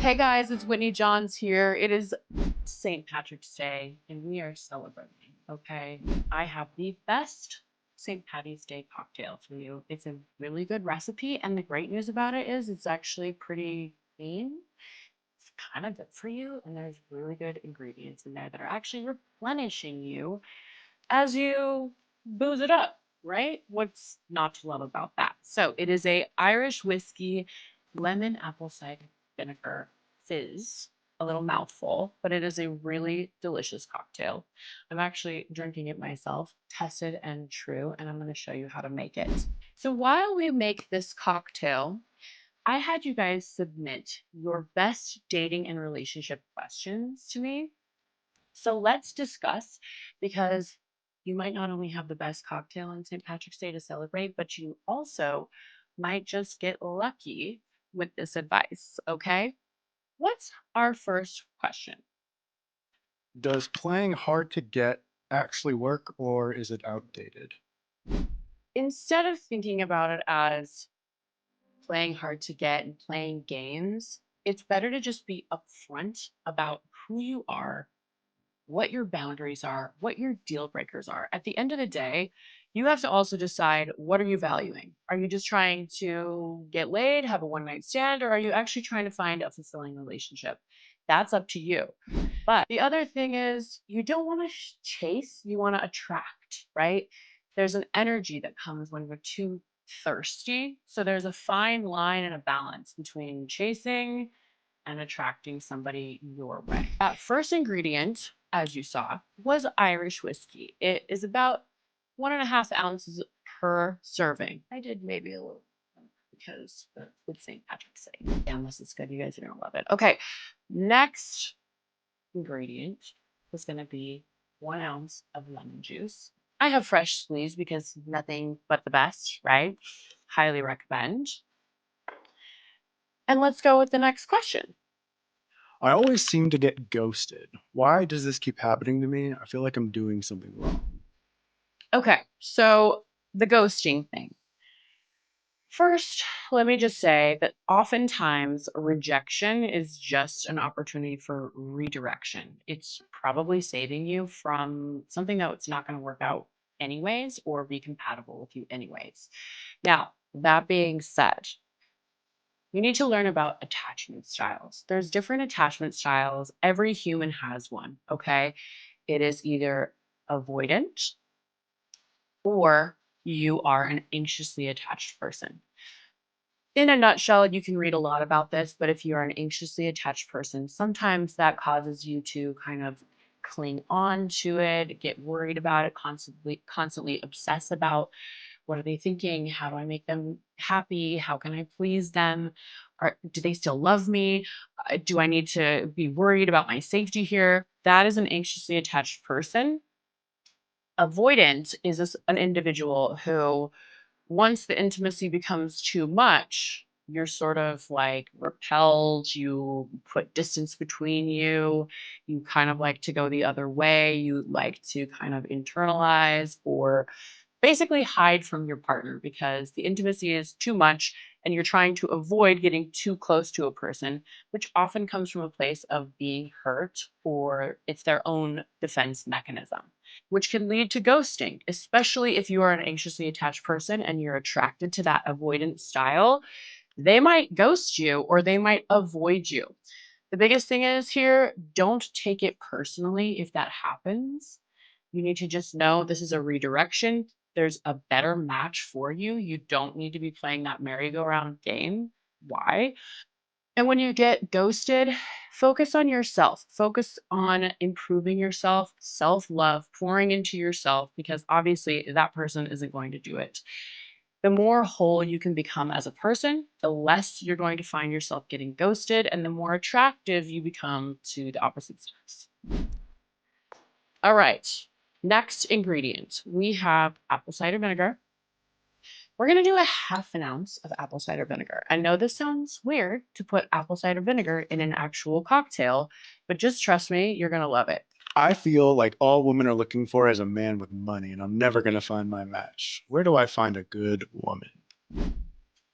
Hey guys, it's Whitney Johns here. It is St. Patrick's Day and we are celebrating. Okay, I have the best St. Patty's Day cocktail for you. It's a really good recipe, and the great news about it is it's actually pretty clean. It's kind of good for you, and there's really good ingredients in there that are actually replenishing you as you booze it up, right? What's not to love about that? So it is a Irish whiskey lemon apple cider vinegar fizz, a little mouthful, but it is a really delicious cocktail. I'm actually drinking it myself, tested and true, and I'm going to show you how to make it. So while we make this cocktail, I had you guys submit your best dating and relationship questions to me. So let's discuss, because you might not only have the best cocktail on St. Patrick's Day to celebrate, but you also might just get lucky with this advice. Okay. What's our first question? Does playing hard to get actually work or is it outdated? Instead of thinking about it as playing hard to get and playing games, it's better to just be upfront about who you are, what your boundaries are, what your deal breakers are. At the end of the day, you have to also decide, what are you valuing? Are you just trying to get laid, have a one night stand, or are you actually trying to find a fulfilling relationship? That's up to you. But the other thing is, you don't want to chase, you want to attract, right? There's an energy that comes when we're too thirsty. So there's a fine line and a balance between chasing and attracting somebody your way. That first ingredient, as you saw, was Irish whiskey. It is about 1.5 ounces per serving. I did maybe a little because with St. Patrick's Day. Damn, this is good. You guys are gonna love it. Okay, next ingredient was gonna be 1 ounce of lemon juice. I have fresh squeezed because nothing but the best, right? Highly recommend. And let's go with the next question. I always seem to get ghosted. Why does this keep happening to me? I feel like I'm doing something wrong. Okay, so the ghosting thing. First, let me just say that oftentimes rejection is just an opportunity for redirection. It's probably saving you from something that's not going to work out anyways or be compatible with you anyways. Now, that being said, you need to learn about attachment styles. There's different attachment styles. Every human has one, okay? It is either avoidant or you are an anxiously attached person. In a nutshell, you can read a lot about this, but if you're an anxiously attached person, sometimes that causes you to kind of cling on to it, get worried about it, constantly obsess about, what are they thinking? How do I make them happy? How can I please them? Do they still love me? Do I need to be worried about my safety here? That is an anxiously attached person. Avoidant is an individual who, once the intimacy becomes too much, you're sort of like repelled, you put distance between you kind of like to go the other way, you like to kind of internalize or basically hide from your partner because the intimacy is too much and you're trying to avoid getting too close to a person, which often comes from a place of being hurt or it's their own defense mechanism, which can lead to ghosting, especially if you are an anxiously attached person and you're attracted to that avoidant style. They might ghost you or they might avoid you. The biggest thing is here, don't take it personally if that happens. You need to just know this is a redirection. There's a better match for you. You don't need to be playing that merry-go-round game. Why? And when you get ghosted, focus on yourself. Focus on improving yourself, self love, pouring into yourself, because obviously that person isn't going to do it. The more whole you can become as a person, the less you're going to find yourself getting ghosted, and the more attractive you become to the opposite sex. All right. Next ingredient, we have apple cider vinegar. We're going to do 1/2 ounce of apple cider vinegar. I know this sounds weird to put apple cider vinegar in an actual cocktail, but just trust me, you're going to love it. I feel like all women are looking for is a man with money, and I'm never going to find my match. Where do I find a good woman?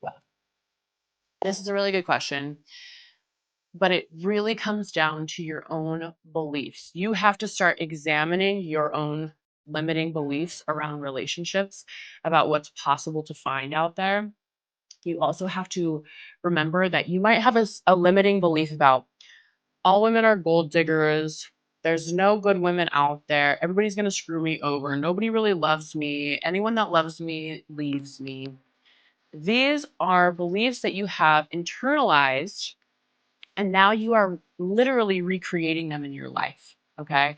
Well, this is a really good question. but it really comes down to your own beliefs. You have to start examining your own limiting beliefs around relationships, about what's possible to find out there. You also have to remember that you might have a limiting belief about all women are gold diggers. There's no good women out there. Everybody's going to screw me over. Nobody really loves me. Anyone that loves me leaves me. These are beliefs that you have internalized, and now you are literally recreating them in your life. Okay.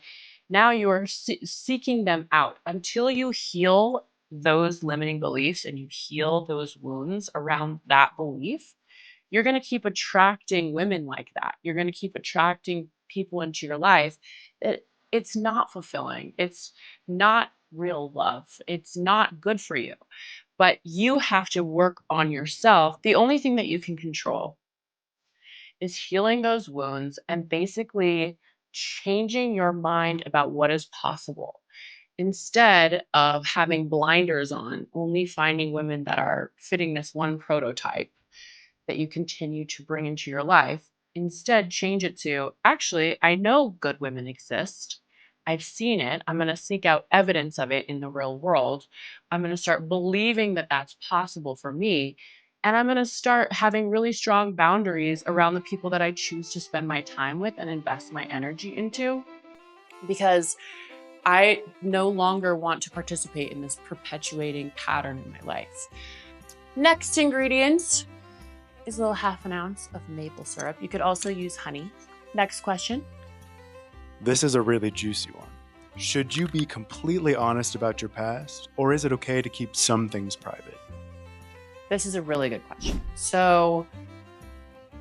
Now you are seeking them out until you heal those limiting beliefs and you heal those wounds around that belief. You're going to keep attracting women like that. You're going to keep attracting people into your life that it's not fulfilling. It's not real love. It's not good for you. But you have to work on yourself. The only thing that you can control is healing those wounds and basically changing your mind about what is possible. Instead of having blinders on, only finding women that are fitting this one prototype that you continue to bring into your life. Instead, change it to, actually, I know good women exist. I've seen it. I'm going to seek out evidence of it in the real world. I'm going to start believing that that's possible for me. And I'm going to start having really strong boundaries around the people that I choose to spend my time with and invest my energy into, because I no longer want to participate in this perpetuating pattern in my life. Next ingredient is a little half an ounce of maple syrup. You could also use honey. Next question. This is a really juicy one. Should you be completely honest about your past, or is it okay to keep some things private? This is a really good question. So,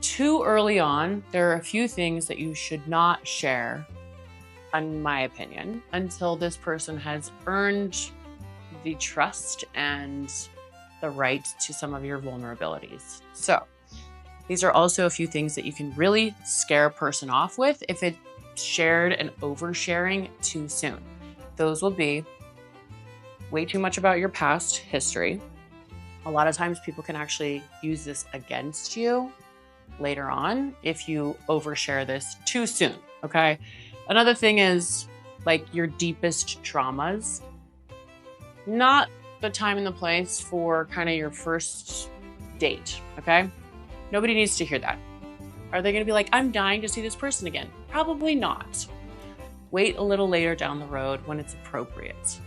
too early on, there are a few things that you should not share, in my opinion, until this person has earned the trust and the right to some of your vulnerabilities. So, these are also a few things that you can really scare a person off with if it's shared and oversharing too soon. Those will be way too much about your past history. A lot of times people can actually use this against you later on if you overshare this too soon, okay? Another thing is like your deepest traumas. Not the time and the place for kind of your first date, okay? Nobody needs to hear that. Are they going to be like, I'm dying to see this person again? Probably not. Wait a little later down the road when it's appropriate.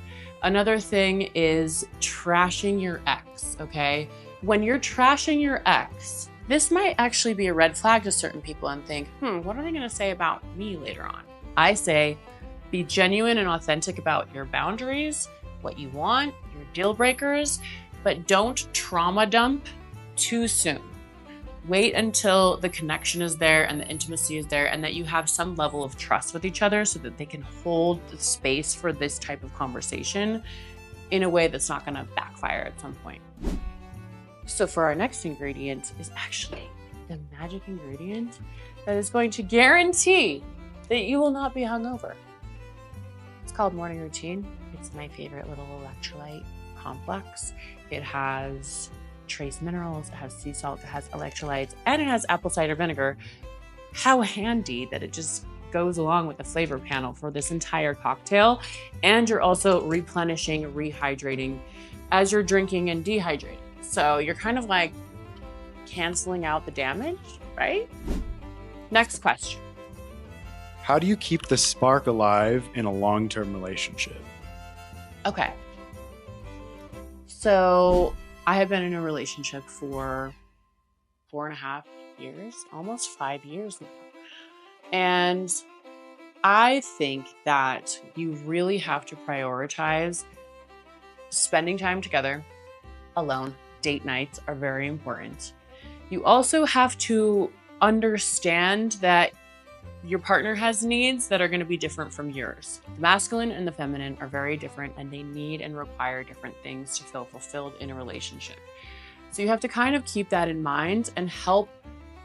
Another thing is trashing your ex, okay? When you're trashing your ex, this might actually be a red flag to certain people and think, what are they going to say about me later on? I say, be genuine and authentic about your boundaries, what you want, your deal breakers, but don't trauma dump too soon. Wait until the connection is there and the intimacy is there and that you have some level of trust with each other so that they can hold the space for this type of conversation in a way that's not going to backfire at some point. So for our next ingredient is actually the magic ingredient that is going to guarantee that you will not be hungover. It's called Morning Routine. It's my favorite little electrolyte complex. It has trace minerals, it has sea salt, it has electrolytes, and it has apple cider vinegar. How handy that it just goes along with the flavor panel for this entire cocktail. And you're also replenishing, rehydrating as you're drinking and dehydrating. So you're kind of like canceling out the damage, right? Next question. How do you keep the spark alive in a long-term relationship? Okay. So I have been in a relationship for 4.5 years, almost 5 years now. And I think that you really have to prioritize spending time together alone. Date nights are very important. You also have to understand that your partner has needs that are going to be different from yours. The masculine and the feminine are very different, and they need and require different things to feel fulfilled in a relationship. So you have to kind of keep that in mind and help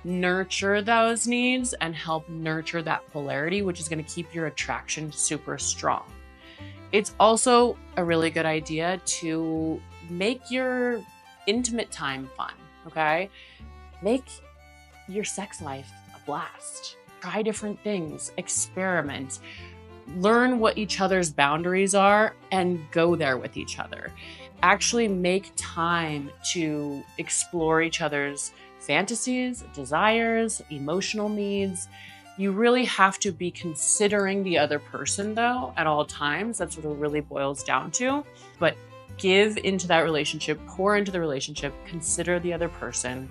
nurture those needs and help nurture that polarity, which is going to keep your attraction super strong. It's also a really good idea to make your intimate time fun, okay? Make your sex life a blast. Try different things, experiment, learn what each other's boundaries are, and go there with each other. Actually make time to explore each other's fantasies, desires, emotional needs. You really have to be considering the other person, though, at all times. That's what it really boils down to. But give into that relationship, pour into the relationship, consider the other person,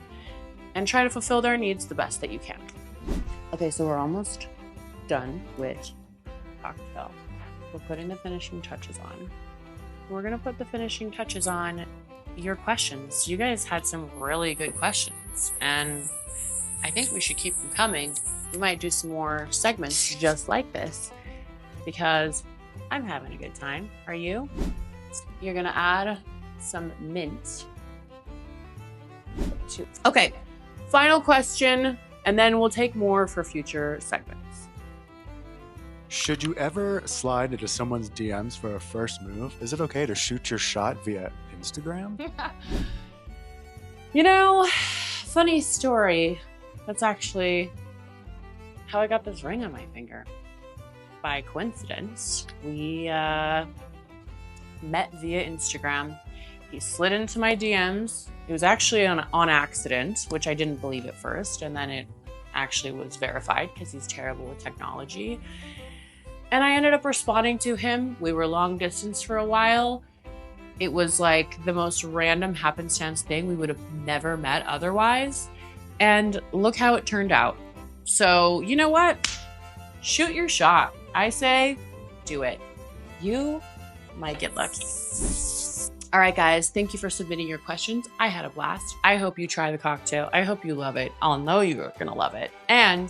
and try to fulfill their needs the best that you can. Okay, so we're almost done with cocktail. We're putting the finishing touches on. We're gonna put the finishing touches on your questions. You guys had some really good questions, and I think we should keep them coming. We might do some more segments just like this because I'm having a good time. Are you? You're gonna add some mint. Okay, final question, and then we'll take more for future segments. Should you ever slide into someone's DMs for a first move? Is it okay to shoot your shot via Instagram? You know, funny story. That's actually how I got this ring on my finger. By coincidence, we met via Instagram. He slid into my DMs. It was actually on accident, which I didn't believe at first, and then it actually was verified because he's terrible with technology. And I ended up responding to him. We were long distance for a while. It was like the most random happenstance thing. We would have never met otherwise. And look how it turned out. So, you know what? Shoot your shot. I say, do it. You might get lucky. All right, guys, thank you for submitting your questions. I had a blast. I hope you try the cocktail. I hope you love it. I'll know you're gonna love it. And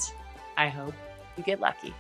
I hope you get lucky.